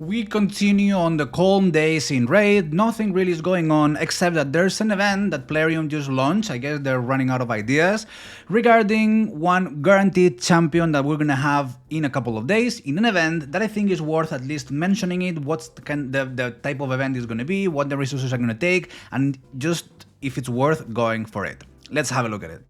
We continue on the calm days in Raid. Nothing really is going on except that there's an event that Plarium just launched. I guess they're running out of ideas regarding one guaranteed champion that we're gonna have in a couple of days in an event that I think is worth at least mentioning it. What's the type of event is gonna be, what the resources are gonna take, and just if it's worth going for it. Let's have a look at it.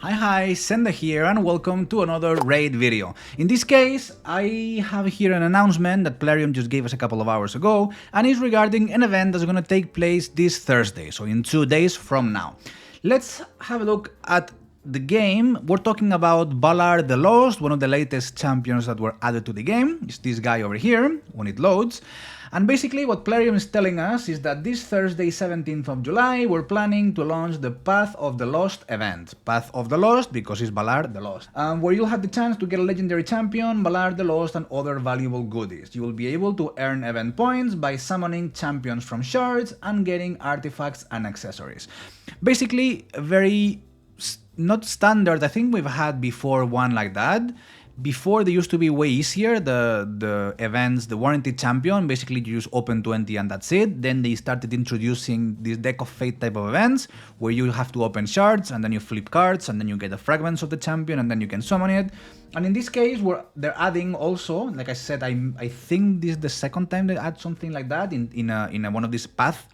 Hi, Senda here and welcome to another raid video. In this case, I have here an announcement that Plarium just gave us a couple of hours ago, and it's regarding an event that's going to take place this Thursday, so in 2 days from now. Let's have a look at the game. We're talking about Balar the Lost, one of the latest champions that were added to the game. It's this guy over here when it loads. And basically what Plarium is telling us is that this Thursday 17th of July we're planning to launch the Path of the Lost event. Path of the Lost because it's Balar the Lost. Where you'll have the chance to get a legendary champion, Balar the Lost, and other valuable goodies. You will be able to earn event points by summoning champions from shards and getting artifacts and accessories. Basically very not standard. I think we've had before one like that. Before they used to be way easier, the events, the warranted champion, basically you use open 20 and that's it. Then they started introducing this deck of fate type of events where you have to open shards and then you flip cards and then you get the fragments of the champion and then you can summon it. And in this case, they're adding also, like I said, I think this is the second time they add something like that in one of these path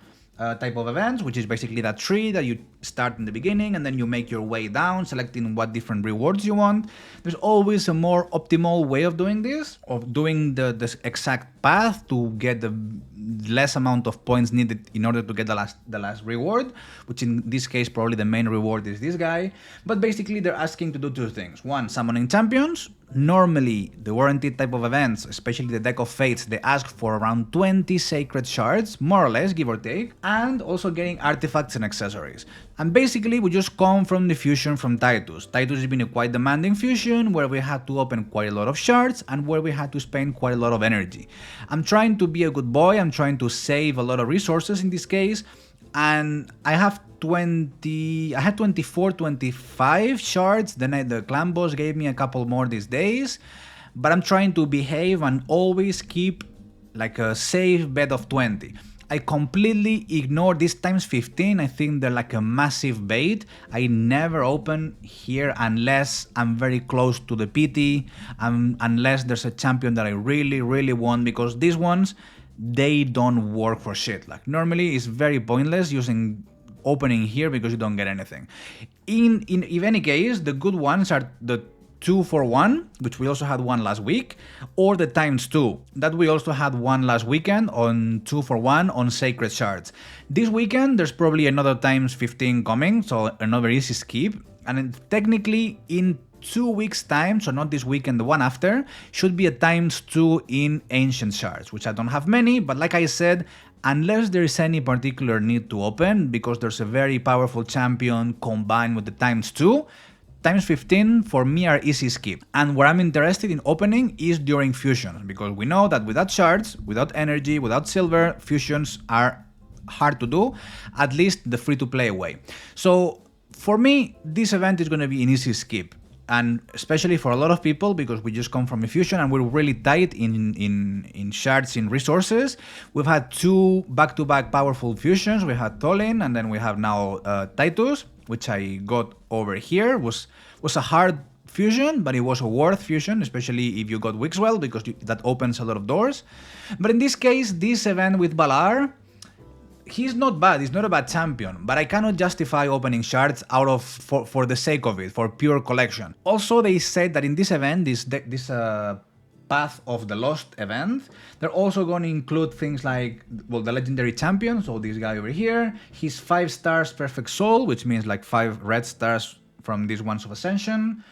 type of events, which is basically that tree that you start in the beginning and then you make your way down, selecting what different rewards you want. There's always a more optimal way of doing this, of doing the exact path to get the less amount of points needed in order to get the last reward, which in this case probably the main reward is this guy. But basically they're asking to do two things. One, summoning champions. Normally, the warranted type of events, especially the deck of fates, they ask for around 20 sacred shards, more or less, give or take, and also getting artifacts and accessories. And basically, we just come from the fusion from Titus. Titus has been a quite demanding fusion where we had to open quite a lot of shards and where we had to spend quite a lot of energy. I'm trying to be a good boy, I'm trying to save a lot of resources in this case, and I had 24, 25 shards, then the clan boss gave me a couple more these days, but I'm trying to behave and always keep like a safe bet of 20. I completely ignore this times 15, I think they're like a massive bait. I never open here unless I'm very close to the PT, unless there's a champion that I really want, because these ones, they don't work for shit. Like normally it's very pointless using opening here because you don't get anything. In any case, the good ones are the 2 for 1, which we also had one last week, or the times 2 that we also had one last weekend on 2 for 1 on sacred shards. This weekend there's probably another times 15 coming, so another easy skip, and technically in 2 weeks time, so not this weekend, the one after, should be a times 2 in ancient shards, which I don't have many, but like I said, unless there is any particular need to open, because there's a very powerful champion combined with the times 2, times 15 for me are easy skip. And where I'm interested in opening is during fusions, because we know that without shards, without energy, without silver, fusions are hard to do, at least the free-to-play way. So for me, this event is going to be an easy skip. And especially for a lot of people, because we just come from a fusion and we're really tight in shards, in resources. We've had 2 back-to-back powerful fusions. We had Tolin and then we have now Titus, which I got over here. Was a hard fusion, but it was a worth fusion, especially if you got Wixwell, because that opens a lot of doors. But in this case, this event with Balar, he's not bad, he's not a bad champion, but I cannot justify opening shards out of for the sake of it, for pure collection. Also, they said that in this event, this Path of the Lost event, they're also going to include things like, well, the legendary champion, so this guy over here, his 5 stars perfect soul, which means like 5 red stars from these ones of ascension,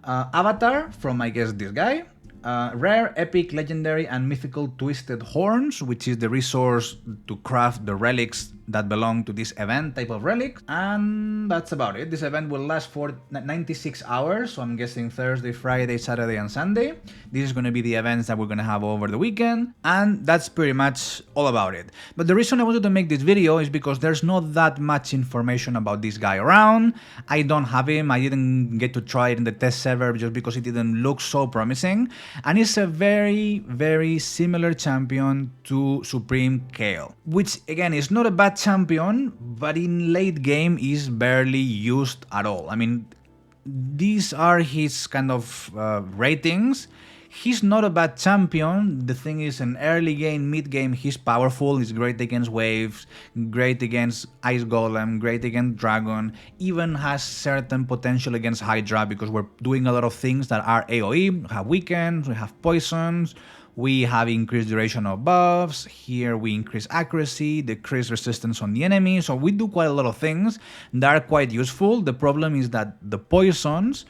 avatar from, I guess, this guy, rare, epic, legendary, and mythical twisted horns, which is the resource to craft the relics that belong to this event type of relic. And that's about it. This event will last for 96 hours, so I'm guessing Thursday, Friday, Saturday, and Sunday. This is going to be the events that we're going to have over the weekend, and that's pretty much all about it. But the reason I wanted to make this video is because there's not that much information about this guy around. I don't have him. I didn't get to try it in the test server just because it didn't look so promising, and it's a very similar champion to Supreme Kale, which again is not a bad champion, but in late game is barely used at all. I mean, these are his kind of ratings. He's not a bad champion. The thing is, in early game, mid game, he's powerful. He's great against waves, great against Ice Golem, great against Dragon, even has certain potential against Hydra because we're doing a lot of things that are AoE. We have weakens, we have poisons, we have increased duration of buffs. Here we increase accuracy, decrease resistance on the enemy. So we do quite a lot of things that are quite useful. The problem is that the poisons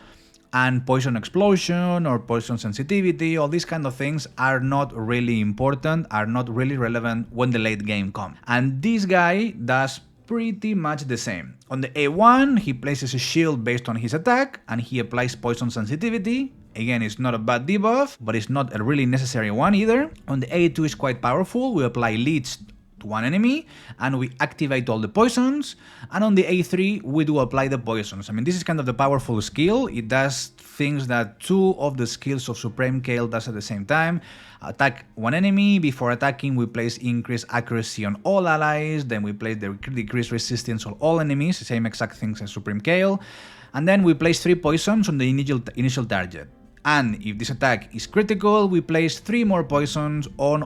and poison explosion or poison sensitivity, all these kind of things are not really important, are not really relevant when the late game comes. And this guy does pretty much the same. On the A1, he places a shield based on his attack and he applies poison sensitivity. Again, it's not a bad debuff, but it's not a really necessary one either. On the A2 is quite powerful. We apply leech to one enemy and we activate all the poisons, and on the A3 we do apply the poisons. I mean, this is kind of the powerful skill. It does things that two of the skills of Supreme Kale does at the same time. Attack one enemy, before attacking we place increased accuracy on all allies, then we place the decreased resistance on all enemies, the same exact things as Supreme Kale, and then we place 3 poisons on the initial target. And if this attack is critical, we place 3 more poisons on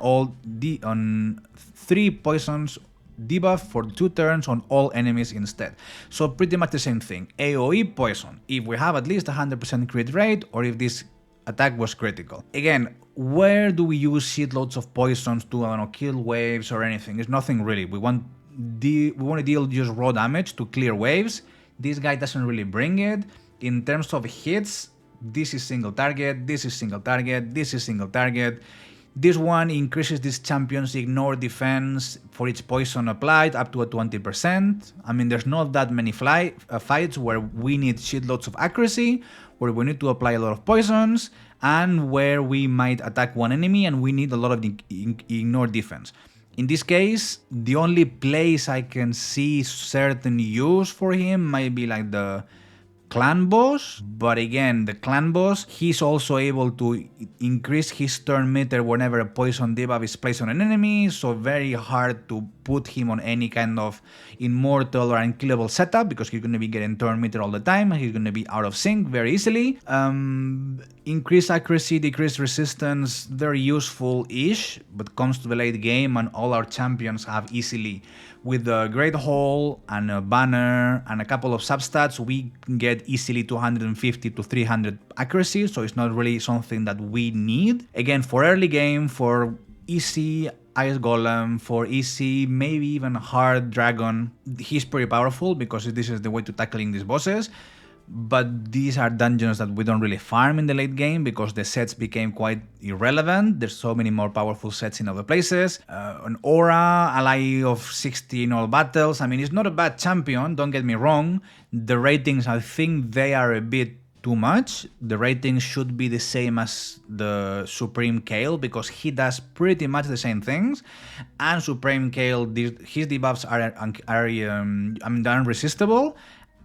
3 poisons debuff for 2 turns on all enemies instead. So pretty much the same thing. AoE poison, if we have at least 100% crit rate or if this attack was critical. Again, where do we use shitloads of poisons to, I don't know, kill waves or anything? It's nothing really. We want to deal just raw damage to clear waves. This guy doesn't really bring it. In terms of hits, this is single target, this is single target, this is single target. This one increases this champion's ignore defense for each poison applied up to a 20%. I mean, there's not that many fights where we need shitloads of accuracy, where we need to apply a lot of poisons, and where we might attack one enemy and we need a lot of ignore defense. In this case, the only place I can see certain use for him might be like the clan boss, but again, the clan boss, he's also able to increase his turn meter whenever a poison debuff is placed on an enemy, so very hard to put him on any kind of immortal or unkillable setup because he's going to be getting turn meter all the time, he's going to be out of sync very easily. Increased accuracy, decreased resistance, very useful-ish, but comes to the late game and all our champions have easily. With a Great Hall and a banner and a couple of substats, we can get easily 250 to 300 accuracy, so it's not really something that we need. Again, for early game, for easy Ice Golem, for easy, maybe even hard Dragon, he's pretty powerful because this is the way to tackling these bosses. But these are dungeons that we don't really farm in the late game because the sets became quite irrelevant. There's so many more powerful sets in other places. An Aura, ally of 60 in all battles. I mean, it's not a bad champion, don't get me wrong. The ratings, I think they are a bit too much. The ratings should be the same as the Supreme Kale because he does pretty much the same things. And Supreme Kale, his debuffs are unresistible,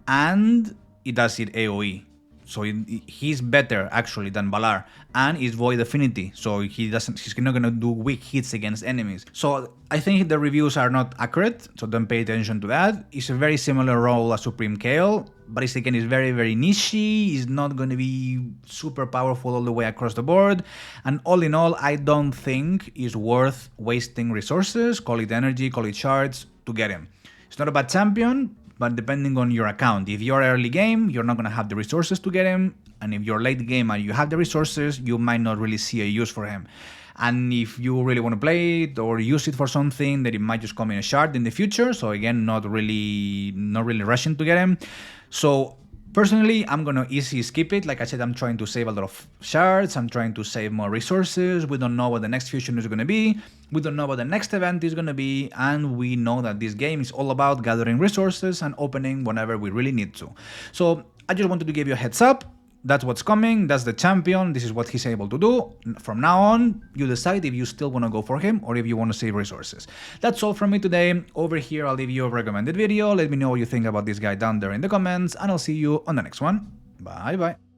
and it does it AoE, so he's better actually than Balar, and it's Void Affinity, so he's not gonna do weak hits against enemies. So I think the reviews are not accurate, so don't pay attention to that. It's a very similar role as Supreme Kale, but it's very niche-y. It's not gonna be super powerful all the way across the board, and all in all, I don't think it's worth wasting resources, call it energy, call it shards, to get him. It's not a bad champion, but depending on your account. If you're early game, you're not going to have the resources to get him, and if you're late game and you have the resources, you might not really see a use for him. And if you really want to play it or use it for something, then it might just come in a shard in the future, so again, not really rushing to get him. So Personally, I'm gonna easy skip it. Like I said, I'm trying to save a lot of shards, I'm trying to save more resources, we don't know what the next fusion is gonna be, we don't know what the next event is gonna be, and we know that this game is all about gathering resources and opening whenever we really need to. So I just wanted to give you a heads up. That's what's coming, that's the champion, this is what he's able to do. From now on, you decide if you still want to go for him or if you want to save resources. That's all from me today. Over here, I'll leave you a recommended video. Let me know what you think about this guy down there in the comments, and I'll see you on the next one. Bye bye.